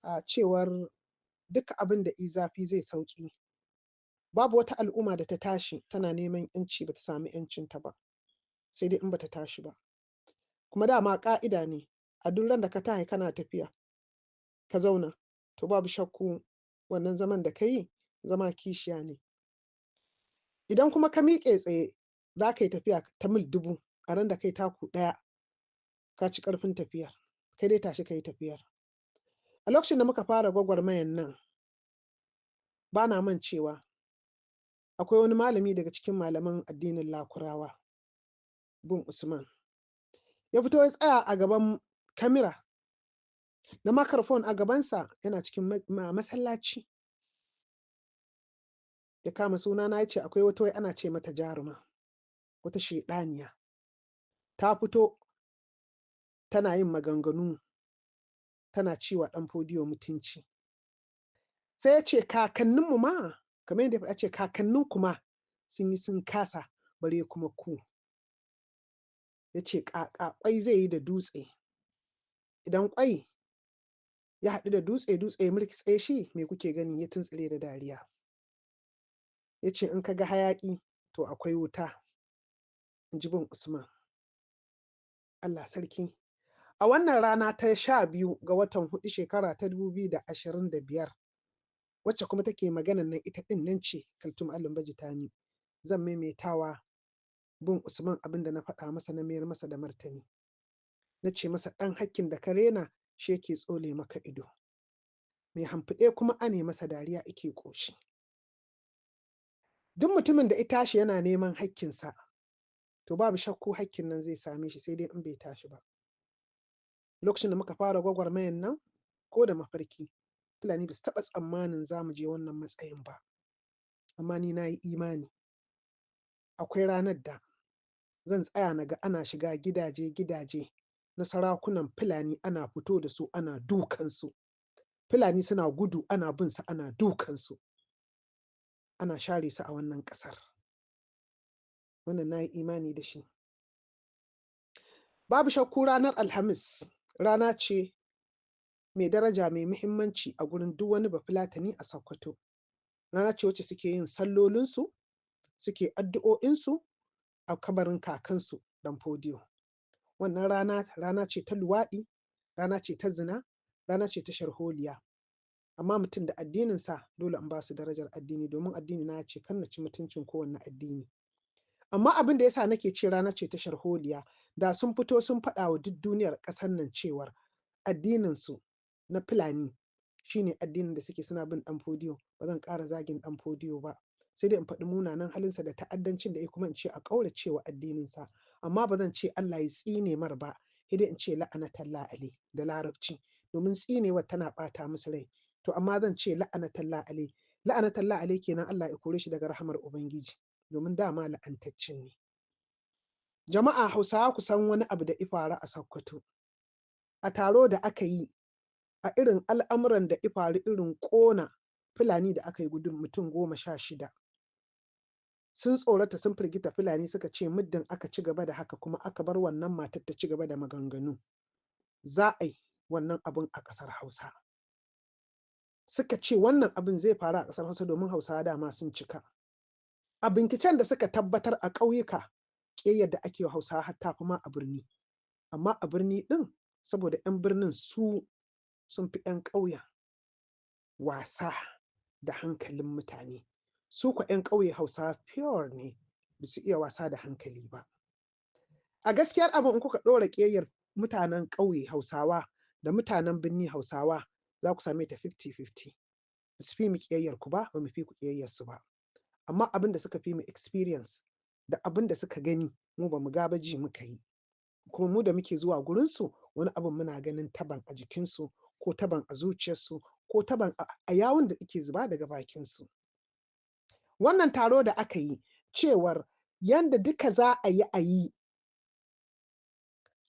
a cewar duka abin da zafi zai sauƙi. Babu wata al'umma da ta tashi tana neman ‘yanci ba ta sami ‘yancinta ba, sai dai in ba ta tashi ba. Kuma dama ƙa'ida ne, a duk ran da ka tashi kana tafiya, ka zauna, to babu shakku wannan zaman da ka yi, zama kishiya ne. Idan kuma ka miƙe tsaye, za ka yi tafiya ta mil 1000, a ran da kai taku ɗaya, ka ci ƙarfin tafiyar, kai dai tashi ka yi tafiyar. A lokacin da muka fara gwagwarmayar nan, ba na mancewa, akwai wani malami daga cikin malaman addinin Lakurawa, bin Usman, ya fito ya tsaya a gaban kamera da microphone a gabansa, yana cikin masallaci. Ya kama sunana ya ce akwai wata wai ana ce mata Jaruma, wata shaiɗaniya. Ta fito tana yin maganganu, tana ciwa ɗan Fodiyo mutunci. Sai ya ce kakanninmu ma, kamar yadda ya ce kakanninku ma sun yi sun kasa, bare kuma ku. Ya ce ƙaƙa ƙwai zai yi da dutse. Idan ƙwai ya haɗu da dutse, dutse ya murkitse shi, me kuke gani? Ya tuntsire da dariya. Ya ce in ka ga hayaƙi, to akwai wuta, in ji bin Usman. Allah sarki. A wannan rana ta 12 ga watan 4 shekara ta 2025, wacce kuma take maganan nan ita ɗin nan ce Kaltum Alin Baji Tami, zan maimaitawa bin Usman abin da na faɗa masa, na mayar masa da martani. Na ce masa ɗan hakkin da ka rena shi yake tsole maka ido. Mai hamfiɗe kuma ane masa dariya ike ƙoshi. Duk mutumin da ya tashi yana neman hakkinsa, to babu shakku hakkin nan zai same shi, sai dai in bai tashi ba. Lokacin da muka fara gwagwarmayar nan, ko da mafarki, Fulani ba su taɓa tsammanin za mu je wannan matsayin ba. Amma ni na yi imani, akwai ranar da zan tsaya na ga ana shiga gidaje-gidaje na sarakunan Fulani, ana fito da su ana dukansu. Fulani suna gudu, ana bin su ana dukansu. Ana share su a wannan ƙasar. Wannan na yi imani da shi. Babu shakku ranar Alhamis rana ce mai daraja, mai muhimmanci a gurin duk wani Bafulatani a Sokoto. Rana ce wacce suke yin sallolinsu, suke addu'o'insu a kabarin kakansu Ɗan Fodiyo. Wannan rana ce ta luwaɗi, rana ce ta zina, rana ce ta sharholiya. Amma mutum da addininsa dole in ba su darajar addini, domin addini na ya ce kan na ci mutuncin kowanne addini. Amma abin da yasa nake ce rana ce ta sharholiya, da sun fito sun faɗa wa duk duniyar ƙasar nan cewar addininsu na Fulani shine addinin da suke, suna bin Ɗan Fodiyo, ba zan ƙara zagin Ɗan Fodiyo ba. Sai dai in faɗi munanan halinsa da ta'addancin da ya, kuma in ce a ƙaurace wa addininsa. Amma ba zan ce Allah ya tsine mar ba, sai dai in ce la'anatallah alai da Larabci, domin tsinewar tana ɓata musu rai. To amma zan ce la'anatallah alai. La'anatallah alai kenan Allah ya kore shi daga rahamar Ubangiji, domin dama la'antaccen ne. Jama'a Hausawa, ku san wani abu da ya faru a Sokoto. A taro da aka yi, a irin al'amuran da ya faru, irin ƙona Fulani da aka yi, gudun mutum 16. Sun tsorata, sun firgita. Fulani suka ce muddin aka ci gaba da haka, kuma aka bar wannan matar ta ci gaba da maganganu, za a yi wannan abin a ƙasar Hausa. Suka ce wannan abin zai faru a ƙasar Hausa domin Hausawa dama sun cika. A binciken da suka tabbatar a ƙauyuka, ƙiyayyar da ake wa Hausawa har ta fi ma a birni. Amma a birni ɗin, saboda 'yan birnin su sun fi 'yan ƙauyen wasa da hankalin mutane. Su kwa 'yan ƙauye Hausawa pure ne, ba su iya wasa da hankali ba. A gaskiyar abin, in kuka ɗora ƙiyayyar mutanen ƙauye Hausawa da mutanen birni Hausawa, za ku same ta 50-50. Ba su fi mu ƙiyayyar ku ba, ba mu fi ku ƙiyayyar su ba. Amma abin da suka fi mu experience da abin da suka gani, mu ba mu ga ba, ji muka yi. Kuma mu da muke zuwa gurinsu, wani abin muna ganin taban a jikinsu, ko taban a zuciyarsu, ko taban a yawun da ake zuba daga bakinsu. Wannan taro da aka yi, cewar yanda duka za a yi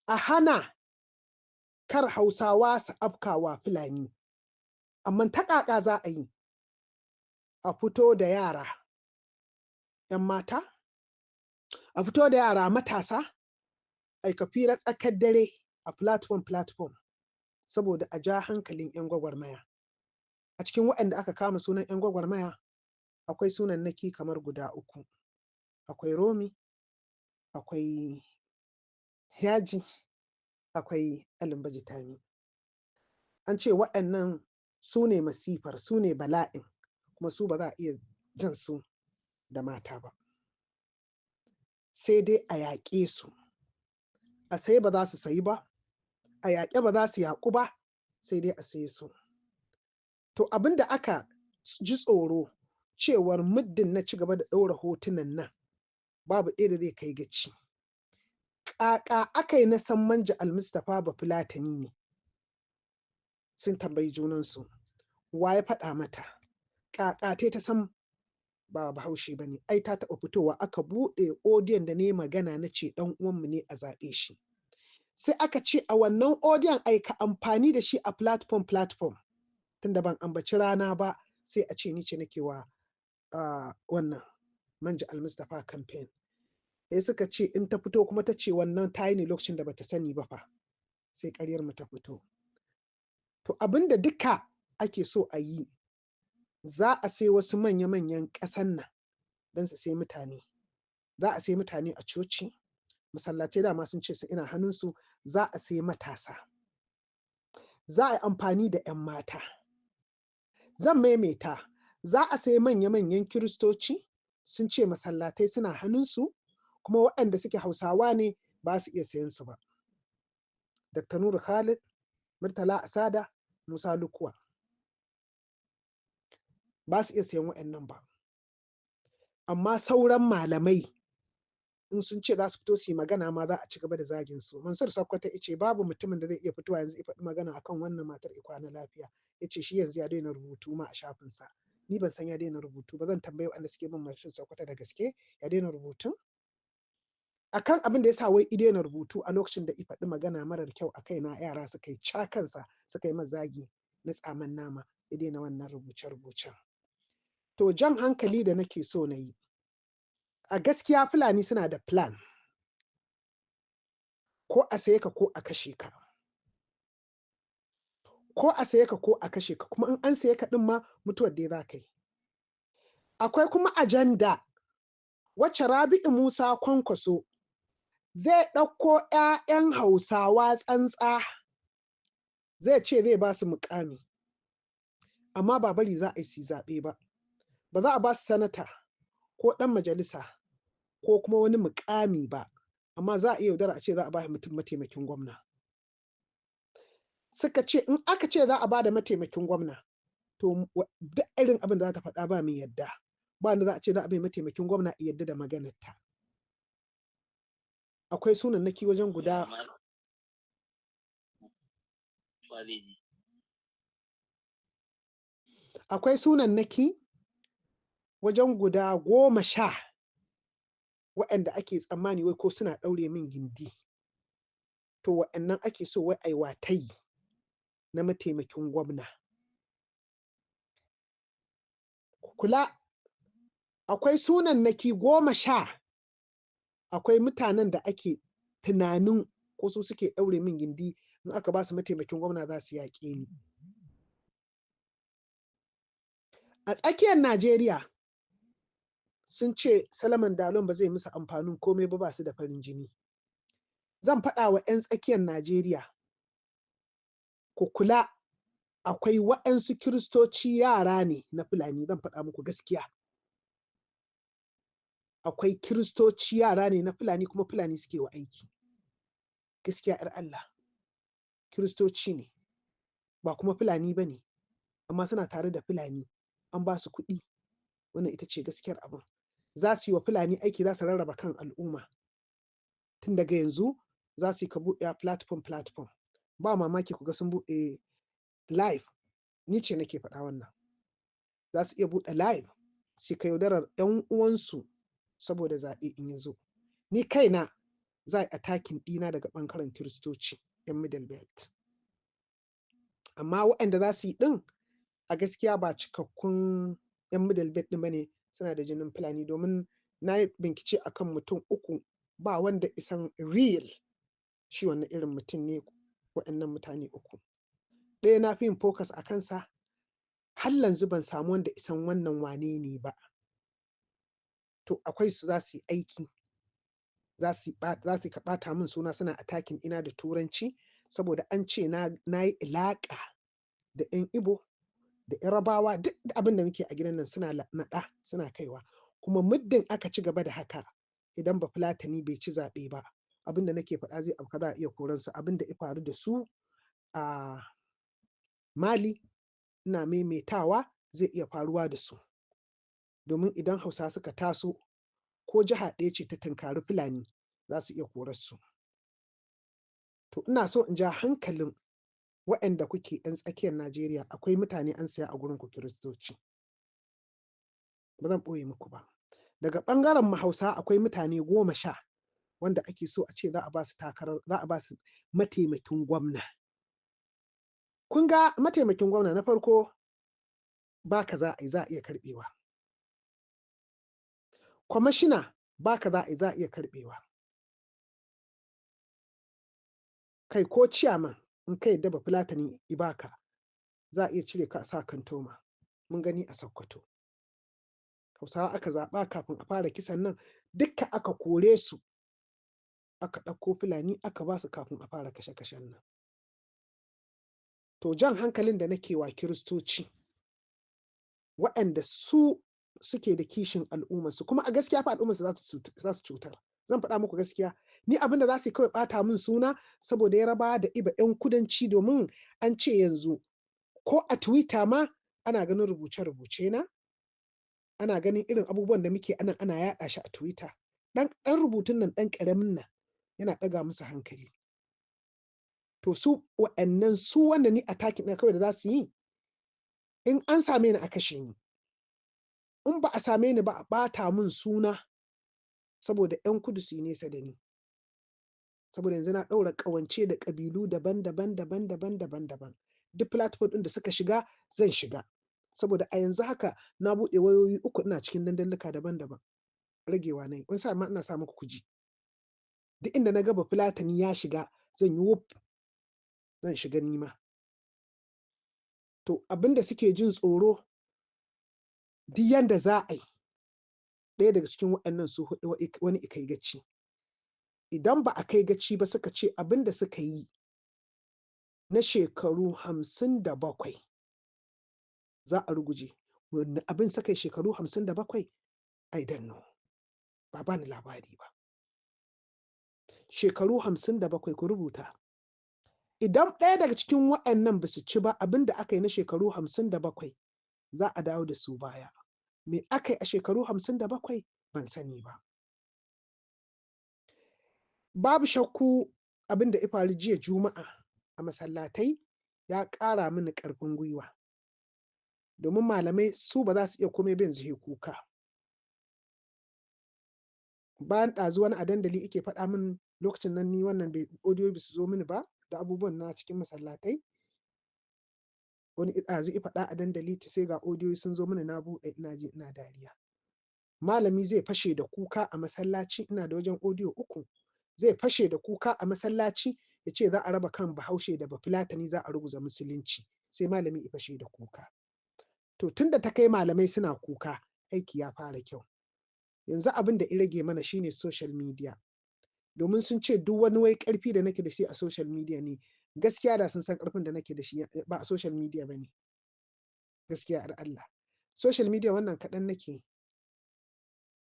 a hana kar Hausawa su afkawa Fulani. Amma ta ƙaƙa za a yi? A fito da yara 'yan mata, a fito da yara matasa, a yi kafira tsakar dare a platform, saboda a ja hankalin 'yan gwagwarmaya. A cikin waɗanda aka kama sunan 'yan gwagwarmaya akwai sunannaki kamar guda 3. Akwai Romi, akwai Yaji, akwai Alimbaji Tami. An ce waɗannan su ne masifar, su ne bala'in, kuma su ba za a iya jan su da mata ba. Sai dai a yaƙe su. A saye ba za su sayi ba, a yaƙe ba za su yaƙu ba, sai dai a saye su. To abin da aka ji tsoro cewar muddin na ci gaba da ɗaura hotunan nan babu ɗaya da zai kai gaci. Ƙaƙa aka yi na san Manja Almustapha Bafulatani ne. Sun tambayi junansu, wa ya faɗa mata? Ƙaƙa ta san ba Bahaushe ba ne, ai ta taɓa fitowa aka buɗe odiyon da ne magana na ce ɗan uwanmu ne a zaɓe shi. Sai aka ce a wannan odiyon aika amfani da shi a platform. Tunda ban ambaci rana ba sai a ce ni ce nake wa wannan Manja Almustapha campaign. Sai suka ce in ta fito kuma ta ce wannan ta yi ne lokacin da bata sani ba fa. Sai ƙaryar mu ta fito. To abin da duka ake so a yi, za a sai wasu manya-manyan ƙasan nan don su sai mutane. Za a sai mutane a coci, masallatai dama sun ce su ina hannunsu, za a sai matasa. Za a yi amfani da 'yan mata. Zan maimaita, za a sai manya-manyan Kiristoci, sun ce masallatai suna hannunsu, kuma waɗanda suke Hausawa ne ba su iya sayan su ba. Dr. Nuru Khalid, Murtala Asada, Musa Lukuwa. Ba su iya sayan waɗannan ba. Amma sauran malamai in sun ce za su fito su yi magana ma za a ci gaba da zagin su. Mansur Sokoto ya ce babu mutumin da zai iya fitowa yanzu ya faɗi magana akan wannan matar ikwana lafiya. Ya ce shi yanzu ya daina rubutu ma a shafinsa. Ni ban san ya daina rubutu ba, zan tambayi waɗanda suke bin Mansur Sokoto da gaske ya daina rubutun. Akan abin da ya sa wai i daina rubutu a lokacin da i faɗi magana marar kyau a kaina, yara suka yi cakansa suka yi mazagi na tsaman nama, ya daina wannan rubuce-rubucen. To jan hankali da nake so na yi, a gaskiya Fulani suna da plan, ko a saye ka ko a kashe ka. Ko a saye ka ko a kashe ka, kuma in an saye ka ɗin ma mutuwar dai za ka yi. Akwai kuma ajanda wacce Rabi'u Musa Kwankwaso zai ɗauko 'ya'yan Hausawa tsantsa, zai ce zai ba su muƙami, amma ba bari za a yi su zaɓe ba. Ba za a ba su sanata ko ɗan majalisa ko kuma wani muƙami ba, amma za a iya yaudara a ce za a ba mutum mataimakin gwamna. Suka ce in aka ce za a ba da mataimakin gwamna, to duk irin abin da za ta faɗa ba mai yadda. Ba wanda za a ce za a bai mataimakin gwamna a yadda da maganarta. Akwai sunannaki wajen guda akwai sunannaki wajen guda 10 waɗanda ake tsammani wai ko suna ɗaure min gindi. To waɗannan ake so wai ai watayi na mataimakin gwamna. Kula, akwai sunannaki 10, akwai mutanen da ake tunanin ko su suke ɗaure min gindi, in aka ba su mataimakin gwamna za su yaƙe ni. A tsakiyar Najeriya sun ce Solomon Dalon ba zai musu amfanin komai ba, ba su da farin jini. Zan faɗa wa 'yan tsakiyar Najeriya, ku kula, akwai waɗansu Kiristoci yara ne na Fulani, zan faɗa muku gaskiya. Akwai Kiristoci yara ne na Fulani kuma Fulani suke wa aiki. Gaskiya 'yar Allah. Kiristoci ne, ba kuma Fulani ba ne, amma suna tare da Fulani, an ba su kuɗi. Wannan ita ce gaskiyar abin. Za su yi wa Fulani aiki, za su rarraba kan al'umma. Tun daga yanzu za su yi ka buɗe platform. Ba mamaki ku ga sun buɗe live. Ni ce nake faɗa wannan. Za su iya buɗe live su ka yaudarar 'yan uwansu saboda zaɓe in ya zo. Ni kaina za a yi attacking ɗina daga ɓangaren Kiristoci 'yan Middle Belt. Amma waɗanda za su yi ɗin a gaskiya ba cikakkun 'yan Middle Belt ɗin ba ne, suna da jinin Fulani, domin na yi bincike akan mutum 3 ba wanda isan real shi wannan irin mutum ne, waɗannan mutane 3. ɗaya na fi yin focus a kansa, har yanzu ban samu wanda isan wannan wane ne ba. To akwai su za su yi aiki, za su ɓata min suna suna attacking ina da turanci, saboda an ce na yi alaƙa da 'yan Ibo da Yarabawa, duk abin da muke a gidan nan suna naɗa suna kaiwa. Kuma muddin aka ci gaba da haka, idan Bafulatani bai ci zaɓe ba, abin da nake faɗa zai auka, za a iya koransu. Abin da ya faru da su a Mali, ina maimaitawa, zai iya faruwa da su. Domin idan Hausawa suka taso, ko jiha ɗaya ce ta tunkari Fulani, za su iya korarsu. To ina so in ja hankalin waɗanda kuke 'yan tsakiyar Najeriya, akwai mutane an saya a gurin ku Kiristoci. Ba zan ɓoye muku ba. Daga ɓangaren mu Hausawa akwai mutane 10 wanda ake so a ce za a ba su mataimakin gwamna. Kun ga mataimakin gwamna na farko, baka za a yi, za a iya karɓewa. Kwamishina baka za a yi, za a iya karɓewa. Kai ko ciyaman in ka yadda Bafulatani ibaka, za a iya cire ka a sa kantoma. Mun gani a Sokoto. Hausawa aka zaɓa kafin a fara kisan nan, dukka aka kore su, aka ɗauko Fulani aka ba su kafin a fara kashe-kashen nan. To jan hankalin da nake wa Kiristoci, waɗanda su suke da kishin al'ummarsu, kuma a gaskiya fa al'ummarsu za su cutar. Zan faɗa muku gaskiya, ni abin da za su yi kawai ɓata min suna, saboda Yarabawa da Ibo 'yan kudanci, domin an ce yanzu ko a Twitter ma ana ganin rubuce-rubuce na, ana ganin irin abubuwan da muke anan ana yaɗa shi a Twitter. Ɗan rubutun nan ɗan ƙaramin nan yana ɗaga musu hankali. To su waɗannan su wanda ni attacking ɗin kawai da za su yi, in an same ni a kashe ni. In ba a same ni ba a ɓata min suna, saboda 'yan kudu su yi nesa da ni. Saboda yanzu na ɗaura ƙawance da ƙabilu daban-daban. Duk platform ɗin da suka shiga, zan shiga. Saboda a yanzu haka na buɗe wayoyi 3 ina cikin dandalluka daban-daban. Ragewa na yi. Wani sa'in ma ina sa muku ku ji. Duk inda na ga Bafulatani ya shiga, zan yi wuf, zan shiga ni ma. To abin da suke jin tsoro, duk yanda za a yi, ɗaya daga cikin waɗannan su huɗu wani ya kai gaci. Idan ba a kai gaci ba, suka ce abin da suka yi na shekaru 57 za a ruguje. Wanne abin suka yi shekaru 57? I don't know. Ba bani labari ba. Shekaru 57 ku rubuta. Idan ɗaya daga cikin waɗannan ba su ci ba, abin da aka yi na shekaru 57 za a dawo da su baya. Me aka yi a shekaru 57? Ban sani ba. Babu shakku abin da ya faru jiya Juma'a a masallatai ya ƙara mini ƙarfin gwiwa. Domin malamai su ba za su iya komai ba, yanzu sai kuka. Bayan ɗazu wani a dandali yake faɗa min, lokacin nan ni wannan audio ba su zo mini ba, da abubuwan na cikin masallatai. Wani ɗazu ya faɗa a dandali, sai ga audio sun zo mini, na buɗe ina ji ina dariya. Malami zai fashe da kuka a masallaci, ina da wajen audio 3. Zai fashe da kuka a masallaci, ya ce za a raba kan Bahaushe da Bafulatani, za a ruguza musulunci. Sai malami ya fashe da kuka. To tunda ta kai malamai suna kuka, aiki ya fara kyau. Yanzu abin da ya rage mana shine social media. Domin sun ce duk wani wai ƙarfi da nake da shi a social media ne. Gaskiya da sun san ƙarfin da nake da shi ba a social media ba ne. Gaskiya ar Allah. Social media wannan kaɗan nake.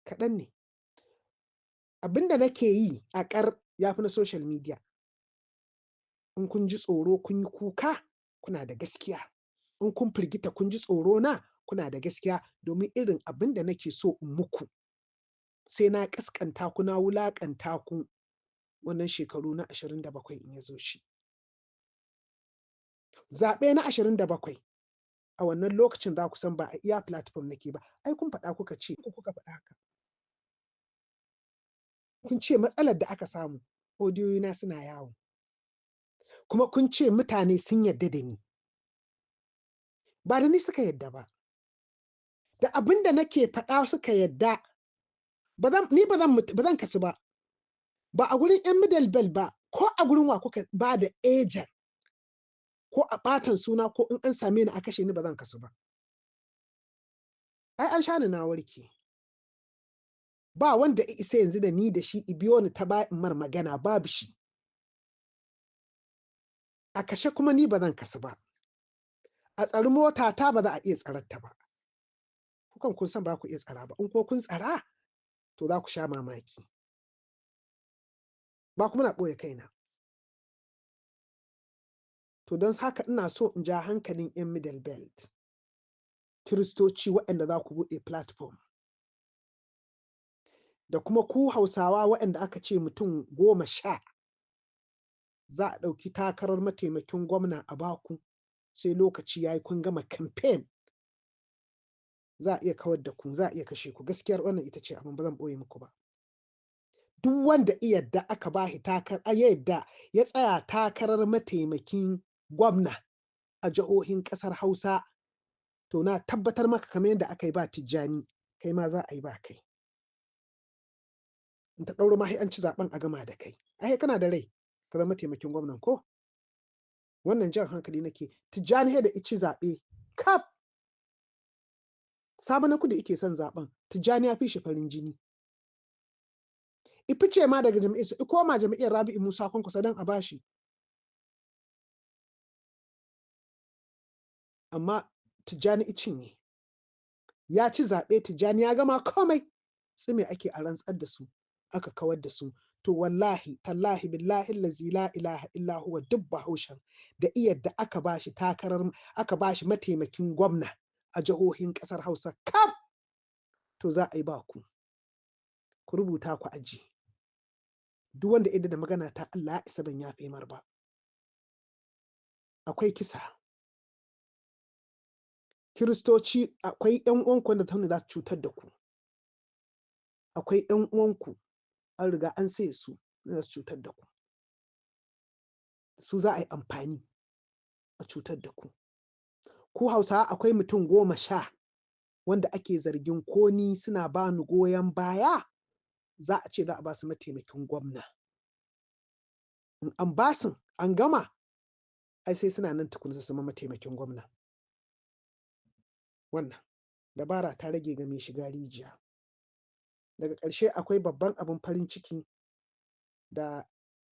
Kaɗan ne. Abin da nake yi a ƙar ya fi na social media. In kun ji tsoro kun yi kuka, kuna da gaskiya. In kun firgita kun ji tsoro na, kuna da gaskiya. Domin irin abin da nake so in muku, sai na ƙasƙanta ku, na wulaƙanta ku wannan shekaru na 27 in ya zo shi. Zaɓe na 27, a wannan lokacin za ku san ba a iya platform nake ba. Ai kun faɗa kuka ce, kuka faɗa haka. Kun ce matsalar da aka samu, audiyoyina suna yawo. Kuma kun ce mutane sun yarda da ni. Ba da ni suka yarda ba. Da abin da nake faɗa suka yarda. Ba zan kasu ba. Ba a gurin 'yan middle belt ba, ko a gurin wa kuka ba da agent ko a ɓatan suna ko in an same ni a kashe ni ba zan kasu ba. Ai an sha ni na warke. Ba wanda ya isa yanzu da ni da shi i biyo ni ta baya in mar magana, babu shi. A kashe kuma ni ba zan kasu ba. A tsari motata ba za a iya tsarar ta ba. Ku kan kun san ba ku iya tsara ba. In ko kun tsara to za ku sha mamaki. Ba kuma na ɓoye kaina. To don haka ina so in ja hankalin 'yan Middle Belt, Kiristoci waɗanda za ku buɗe platform. Da kuma ku Hausawa waɗanda aka ce mutum 10 za a ɗauki takarar mataimakin gwamna a baku, sai lokaci ya yi kun gama campaign. Za a iya kawar da ku, za a iya kashe ku. Gaskiyar wannan ita ce abin ba zan ɓoye muku ba. Duk wanda ya yadda aka ba shi yadda ya tsaya takarar mataimakin gwamna a jihohin ƙasar Hausa, to na tabbatar maka kamar yadda aka yi ba Tijjani, kai ma za a yi ba kai. In ta ɗauro ma an ci zaɓen a gama da kai. Ai kana da rai ka zama mataimakin gwamnan ko? Wannan jan hankali nake. Tijjani da ici zaɓe kaf. Sabo na Kudu yake son zaɓen. Tijjani ya fi shi farin jini. Ifice ma daga jam'iyyar su, koma jam'iyyar Rabi'u Musa Kwankwaso don a bashi. Amma Tijjani icinye. Ya ci zaɓe, Tijjani ya gama komai. Tsime ake a rantsar da su, aka kawar da su. To wallahi, tallahi, billahi allazi la ilaha illa huwa duk Bahaushen da iyadda aka bashi takarar, aka bashi mataimakin gwamna a jihohin ƙasar Hausa kaf, to za a yi ba ku. Ku rubuta ku aji. Duk wanda ya da magana ta Allah ya isa ban yafe mar ba. Akwai kisa. Kiristoci akwai ƴan uwanku wanda ta za su cutar da ku. Akwai ƴan uwanku an riga an saye su za su cutar da ku. Su za a yi amfani a cutar da ku. Ku Hausawa akwai mutum 10 wanda ake zargin ko ni suna ba ni goyon baya, za a ce za a ba su mataimakin gwamna. In an ba su an gama, ai sai suna nan tukuna su zama mataimakin gwamna. Wannan dabara ta rage ga mai shiga rijiya. Daga ƙarshe akwai babban abin farin ciki da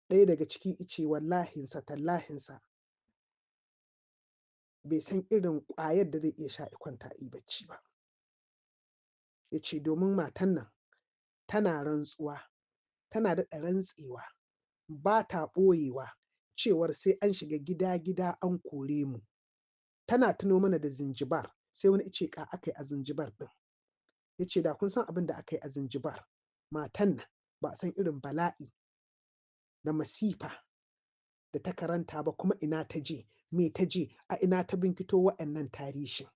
ɗaya daga ciki ice wallahinsa tallahinsa bai san irin ƙwayar da zai iya sha ya kwanta yi bacci ba. Ya ce domin matan nan tana rantsuwa, tana daɗa rantsewa, ba ta ɓoyewa cewar sai an shiga gida-gida an kore mu. Tana tuno mana da Zinjibar, sai wani ice ka aka yi a Zinjibar ɗin. Ya ce da kun san abin da aka yi a Zinjibar, matan nan ba a san irin bala'i da masifa da ta karanta ba, kuma ina ta je, me ta je, a ina ta binkito waɗannan tarihin.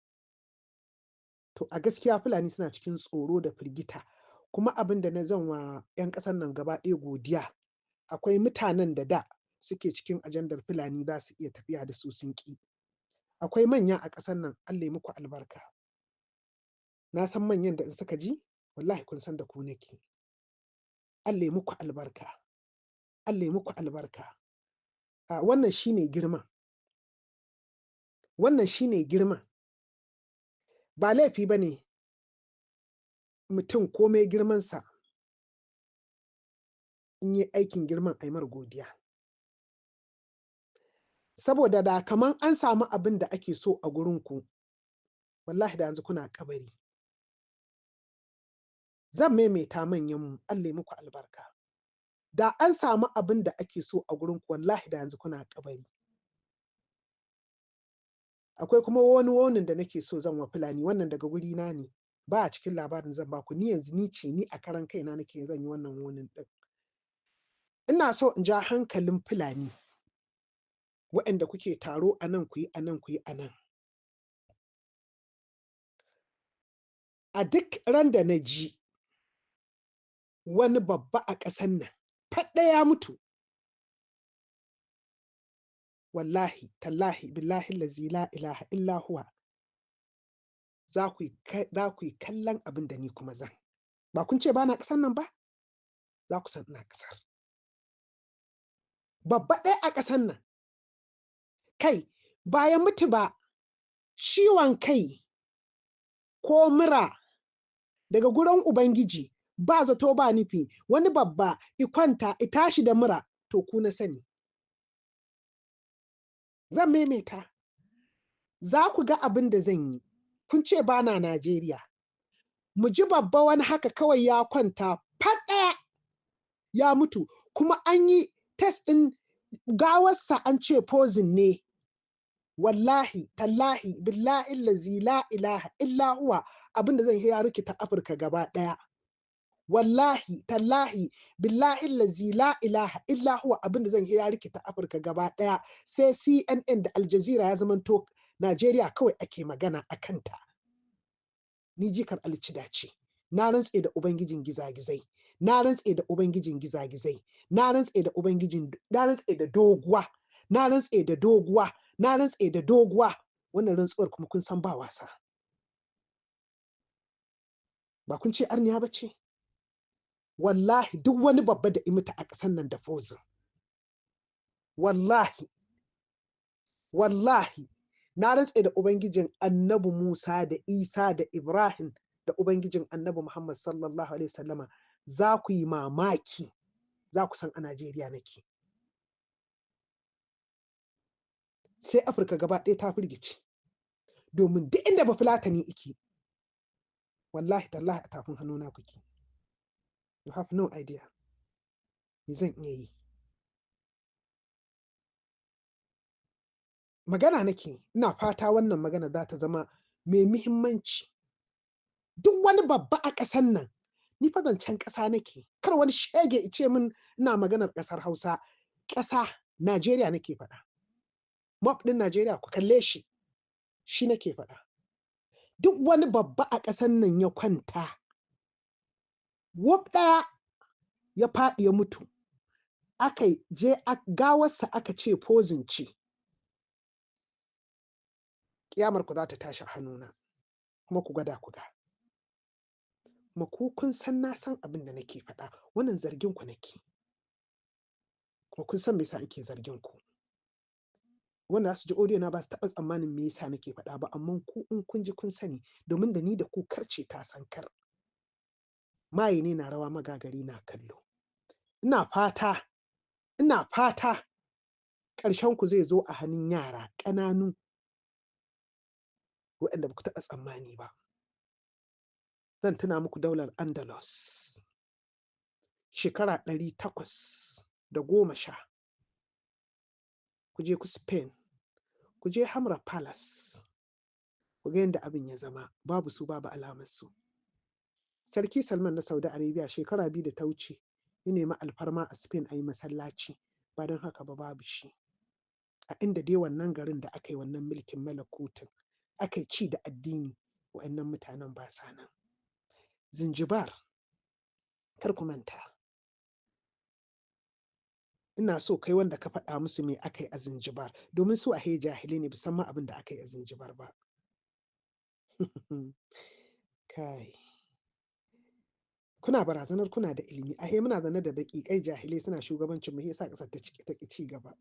To a gaskiya Fulani suna cikin tsoro da firgita, kuma abin da na zan wa 'yan ƙasar nan gaba ɗaya godiya, akwai mutanen da suke cikin ajandar Fulani za su iya tafiya da su sun ƙi. Akwai manya a ƙasar nan, Allah ya muku albarka. Na san manyan da in suka ji, wallahi kun san da ku nake. Allah ya muku albarka. Allah ya muku albarka. Wannan shine girman. Wannan shine girman. Ba laifi ba ne mutum komai girmansa in yi aikin girman a yi mar godiya. Saboda da kaman an samu abin da ake so a gurinku, wallahi da yanzu kuna kabari. Zan maimaita manyanmu, Allah ya muku albarka. Da an samu abin da ake so a gurinku, wallahi da yanzu kuna kabari. Akwai kuma wani warning da nake so zan wa Fulani, wannan daga wurina ne, ba a cikin labarin zan baku, ni yanzu ni a karan kaina nake zan yi wannan warning ɗin. Ina so in ja hankalin Fulani waɗanda kuke taro a nan ku yi a nan ku yi a nan. A duk ran da na ji wani babba a ƙasan nan faɗa ya mutu, wallahi tallahi billahi allazi la ilaha illa huwa, za ku yi kallon abin da ni kuma zan. Ba kun ce ba na ƙasan nan ba? Za ku san ina ƙasar. Babba ɗaya a ƙasan nan. Kai, ba ya mutu ba, ciwon kai ko mura daga gurin Ubangiji ba zato ba nufi, wani babba ikwanta tashi da mura, to ku na sani. Zan maimaita, za ku ga abin da zan yi, kun ce ba na Najeriya. Mu ji babba wani haka kawai ya kwanta faɗ ɗaya ya mutu, kuma an yi test ɗin gawarsa an ce poison ne. Wallahi, tallahi, billahi lazi la ilaha illa huwa, abin da zan yi ya rikita Afirka gaba ɗaya. Wallahi, tallahi, billahi lazi la ilaha illa huwa, abin da zan yi ya rikita Afirka gaba ɗaya. Sai CNN da Al Jazeera ya zamanto Najeriya kawai ake magana a kanta. Ni jikar Alcida ce. Na rantse da Ubangijin gizagizai. Na rantse da Ubangijin gizagizai. Na rantse da Ubangijin, na rantse da doguwa. Na rantse da doguwa. Na rantse da doguwa. Wannan rantsuwar kuma kun san ba wasa. Ba kun ce arniya ba ce? Wallahi duk wani babba da imita a ƙasar nan da fozin. Wallahi. Wallahi. Na rantse da Ubangijin Annabi Musa da Isa da Ibrahim da Ubangijin Annabi Muhammad sallallahu alaihi wasallama, za ku yi mamaki, za ku san a Najeriya nake. Sai Afirka gaba ɗaya ta firgice. Domin duk inda Bafulatani iki, wallahi tallahi a tafin hannuna kuke. You have no idea. Me zan iya yi? Magana nake, ina fata wannan magana za ta zama mai muhimmanci. Duk wani babba a ƙasan nan, ni fa zancen ƙasa nake. Kar wani shege ice min ina maganar ƙasar Hausa. Ƙasa, Najeriya nake faɗa. Map ɗin Najeriya ku kalle shi. Shi nake faɗa. Duk wani babba a ƙasan nan ya kwanta, wuf ɗaya ya faɗi ya mutu. Aka je gawarsa aka ce poison ce. Ƙiyamar ku za ta tashi a hannuna. Kuma ku gwada ku ga. Kuma ku kun san na san abin da nake faɗa. Wannan zargin ku nake. Kuma kun san me yasa ake zargin ku. Wanda za su ji audio na ba su taɓa tsammanin me yasa nake faɗa ba, amma ku in kun ji kun sani, domin da ni da ku karce ta san kar. Maye ne na rawa magagari na kallo. Ina fata ƙarshen ku zai zo a hannun yara ƙananu waɗanda ba ku taɓa tsammani ba. Zan tuna muku daular Andalus. Shekara 810. Ku je ku Spain, ku je Hamra Palace, ku ga yadda abin ya zama, babu su babu alamar su. Sarki Salman na Saudi Arabia shekara 2 da ta wuce ya nemi alfarma a Spain a yi masallaci, ba don haka ba babu shi. A inda dai wannan garin da aka yi wannan mulkin malakutin, aka yi ci da addini, wa'annan mutanen ba sa nan. Zanzibar, kar ku manta. Ina so kai wanda ka faɗa musu me aka yi a Zanzibar, domin su a he jahilai ne, bisan ma abin da aka yi a Zanzibar ba. Kai. Kuna barazanar kuna da ilimi, a he muna zane da daƙiƙai jahilai suna shugabancin mu, yasa ƙasar ta ƙi ci gaba.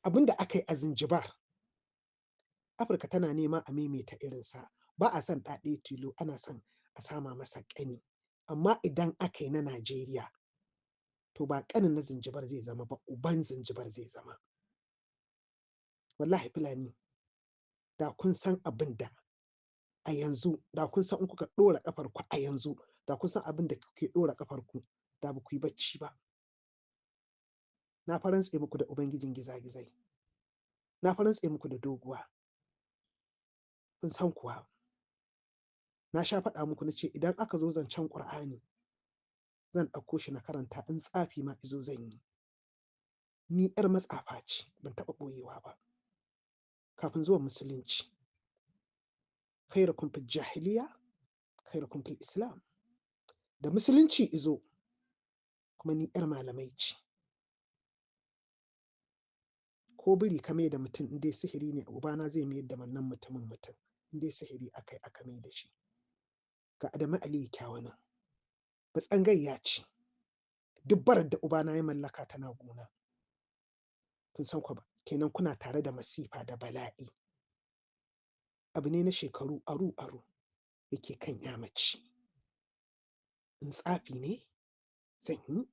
Abin da aka yi a Zanzibar, Afirka tana nema a maimaita irinsa. Ba a son ɗaɗe tilo, ana son a sama masa ƙani. Amma idan aka yi na Najeriya, to ba ƙanin na Zanzibar zai zama ba, uban Zanzibar zai zama. Wallahi Fulani, da kun san abin da a yanzu, da kun san in kuka ɗora ƙafar ku a yanzu, da kun san abin da kuke ɗora ƙafar ku, da ba ku yi bacci ba. Na farantse muku da Ubangijin gizagizai. Na farantse muku da doguwa. Kun san kuwa. Na sha faɗa muku na ce idan aka zo zancen Ƙur'ani, zan ɗauko shi na karanta, in tsafi ma izo zan yi. Ni 'yar matsafa ce, ban taɓa ɓoyewa ba. Kafin zuwan Musulunci. Khairukum fil jahiliya, khairukum fil Islam. Da Musulunci izo, kuma ni 'yar malamai ce. Ko biri ka mai da mutum in dai sihiri ne, ubana zai mayar da wannan mutumin mutum. In dai sihiri aka mai da shi. Ga Adamu Aliyu Kyawanan. Batsangayya ce. Duk barar da ubana ya mallaka tana gona. Kun san ko ba kenan kuna tare da masifa da bala'i. Abu ne na shekaru aru-aru yake kan ya mace. In tsafi ne zan yi,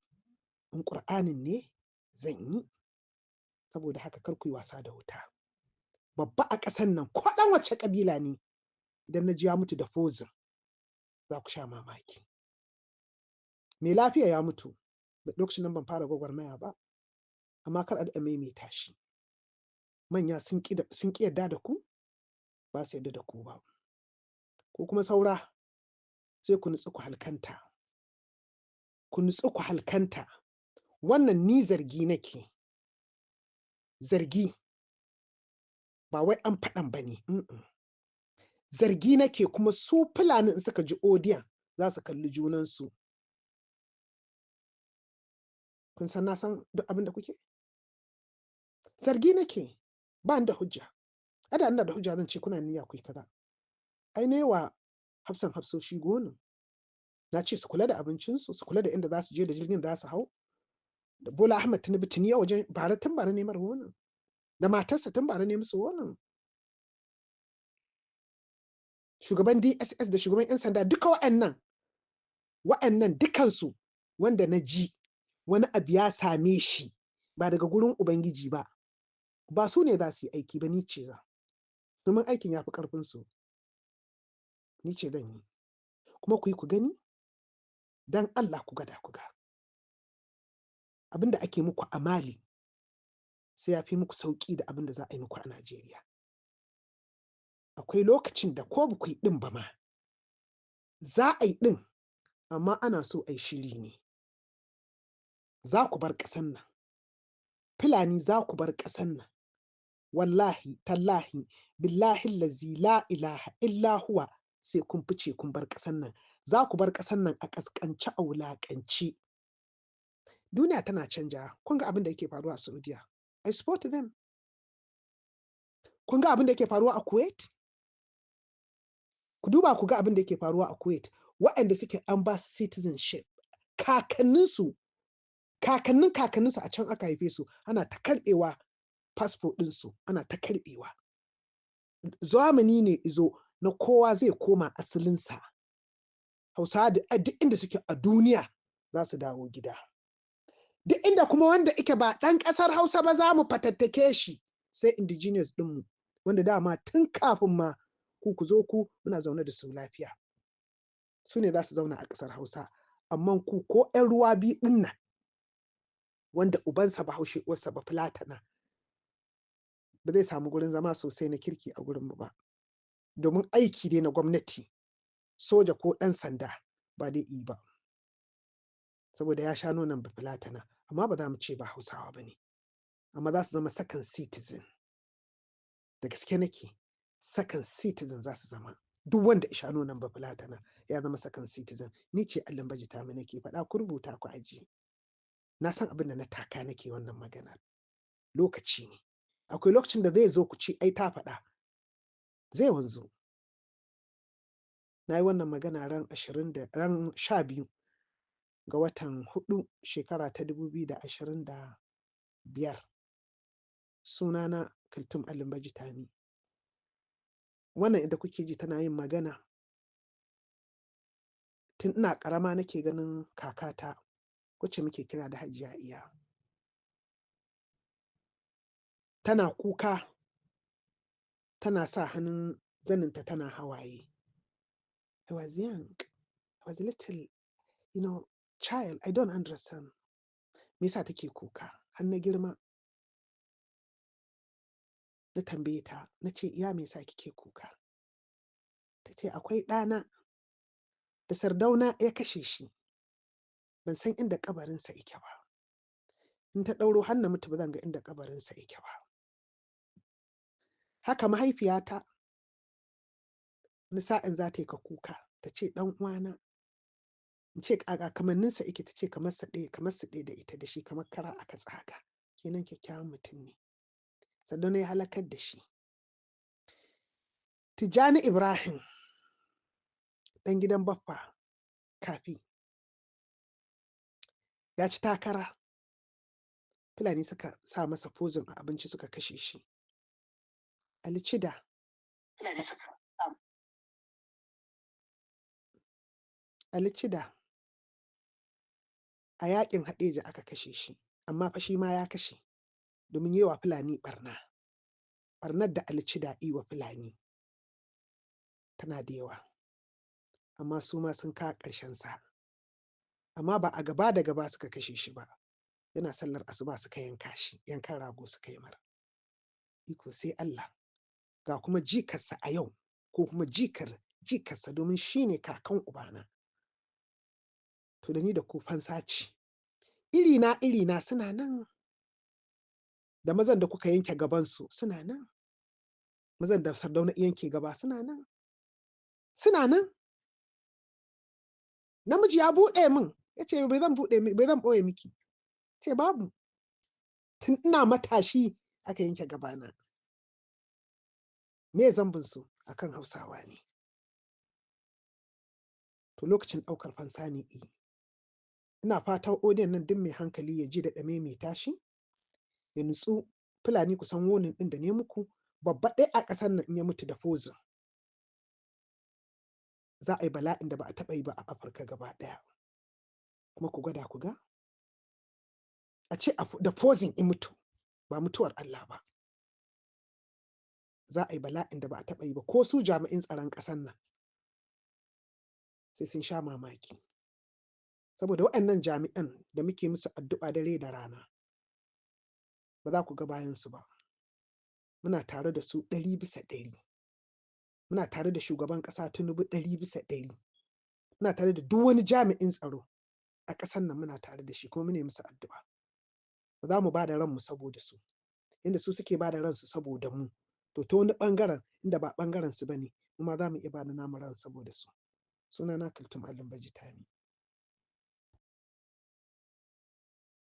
in ƙur'anin ne zan yi, saboda haka kar ku yi wasa da wuta. Babba a ƙasan nan ko ɗan wace ƙabila ne, idan na ji ya mutu da fozin za ku sha mamaki. Mai lafiya ya mutu lokacin nan ban fara gwagwarmaya ba, amma kar a daɗa maimaita shi. Manya sun ƙi yarda da ku, ba su yarda da ku ba. Ko kuma saura sai ku nutsu ku halkanta. Ku nutsu ku halkanta. Wannan ni zargi nake. Zargi ba wai an faɗan ba ne. Zargi nake, kuma su Fulani in suka ji odiyon za su kalli junansu. Kun san na san duk abin da kuke? Zargi nake, ba ni da hujja. Ada ina da hujja zan ce kuna niyya ku yi kaza. Ai ne wa hafsan hafsoshi gonin. Na ce su kula da abincinsu, su kula da inda za su je da jirgin za su hau. Da Bola Ahmed Tinubu tuni ya wajen tun bara ne mara wannan. Da matarsa tun bara ne musu wannan. Shugaban DSS da shugaban 'yan sanda duka wa'annan dukansu wanda na ji wani abu ya same shi ba daga gurin Ubangiji ba, ba su ne za su yi aiki ba, ni ce za. Domin aikin ya fi ƙarfinsu. Ni ce zan yi. Kuma ku yi ku gani, don Allah ku gada ku ga. Abin da ake muku a Mali sai ya fi muku sauƙi da abin da za a yi muku a Najeriya. Akwai lokacin da ko ba ku yi ɗin ba ma, za a yi ɗin, amma ana so a yi shiri ne. Za ku bar ƙasan nan. Fulani za ku bar ƙasan nan. Wallahi, tallahi, billahi lazi la ilaha illa huwa, sai kun fice kun bar ƙasan nan. Za ku bar ƙasan nan a ƙasƙance, a wulaƙance. Duniya tana canja. Kun ga abin da yake faruwa a Saudiya. I support them. Kun ga abin da yake faruwa a Kuwait? Ku duba ku ga abin da yake faruwa a Kuwait. Waɗanda suke an ba su citizenship, kakanninsu a can aka haife su, ana ta karɓewa fasfo ɗinsu, ana ta karɓewa. Zamani ne izo na kowa zai koma asalinsa. Hausawa duk inda suke a duniya za su dawo gida. Duk inda kuma wanda ike ba ɗan ƙasar Hausa ba za mu fatattake shi, sai indigenous ɗinmu, wanda dama tun kafin ma ku zo ku muna zaune da su lafiya. Su ne za su zauna a ƙasar Hausa. Amma ku ko 'yan ruwa biyu ɗin nan, wanda ubansa Bahaushe uwarsa Bafulatana, ba zai samu gurin zama sosai na kirki a gurinmu ba. Domin aiki ne na gwamnati, soja ko ɗan sanda ba dai yi ba. Saboda ya sha nonon Bafulatana, amma ba za mu ce ba Hausawa ba ne. Amma za su zama second citizen. Da gaske nake, second citizen za su zama. Duk wanda ya sha nonon Bafulatana ya zama second citizen. Ni ce Allon Bajita mu nake faɗa, ku rubuta ku ajiye. Na san abin da na taka nake wannan magana. Lokaci ne. Akwai lokacin da zai zo ku ce ai ta faɗa. Zai wanzu. Na yi wannan magana ran 12 ga watan 4 shekara ta 2025. Sunana Kaltum Allon Bajita ne. Wannan inda kuke ji tana yin magana, tun ina ƙarama nake ganin kakata, wacce muke kira da Hajiya Iya. Tana kuka, tana sa hannun zaninta tana hawaye. I was young. I was a little, child. I don't understand. Me yasa take kuka? Har na girma. Na tambaye ta, na ce, "Ya me yasa kike kuka?" Ta ce, "Akwai ɗana da Sardauna ya kashe shi. Ban san inda kabarinsa yake ba. In ta ɗauro har na mutu ba zan ga inda kabarinsa yake ba." Haka mahaifiyata, wani sa'in za ta yi ka kuka, ta ce, "Ɗan uwana." In ce, "Ƙaƙa kamanninsa yake?" Ta ce, "Kamar su ɗaya da ita da shi, kamar kara aka tsaga." Kenan kyakkyawan mutum ne. Sardauna ya halakar da shi. Tijjani Ibrahim, ɗan gidan Baffa Kafi, ya ci takara. Fulani suka sa masa poison a abinci suka kashe shi. Ali Cida Fulani suka Ali Cida a yaƙin Haɗeja aka kashe shi, amma fa shi ma ya kashe domin yi wa Fulani ɓarna. Ɓarnar da Ali Cida yi wa Fulani tana da yawa, amma su ma sun kawo ƙarshensa. Amma ba a gaba da gaba suka kashe shi ba, yana sallar asuba suka yanka shi, yankan rago suka yi mara. Iko sai Allah, ga kuma jikarsa a yau, ko kuma jikarsa domin shi ne kakan ubana. To da ni da ku fansa ce. Irina suna nan, da mazan da kuka yanke gabansu suna nan, mazan da Sardauna yanke gaba suna nan. Suna nan. Namiji ya buɗe min, ya ce bai zan ɓoye miki. Ce babu. Tun ina matashi aka yanke gabana. Me zambin su akan Hausawa ne. To lokacin ɗaukar fansa ne yi. Ina fatan odiyon nan duk mai hankali ya ji da ɗame mai tashi, ya nutsu. Fulani kusan wonin ɗin da ne muku, babba ɗaya a ƙasar nan in ya mutu da poison, za a yi bala'in da ba a taɓa yi ba a Afirka gaba ɗaya. Kuma ku gwada ku ga, a ce da poison in mutu, ba mutuwar Allah ba. Za a yi bala'in da ba a taɓa yi ba, ko su jami'in tsaron ƙasar nan sai sun sha mamaki. Saboda waɗannan jami'an da muke musu addu'a dare da rana, ba za ku ga bayansu ba. Muna tare da su 100%. Muna tare da shugaban ƙasa Tinubu 100%. Muna tare da duk wani jami'in tsaro a ƙasar nan, muna tare da shi kuma mune musu addu'a. Ba za mu ba da ranmu saboda su, inda su suke ba da ransu saboda mu. To ta wani ɓangaren inda ba ɓangaren su ba ne, mu ma za mu iya ba da namu ran saboda su. Sunana Kaltum Alin Baji Tami.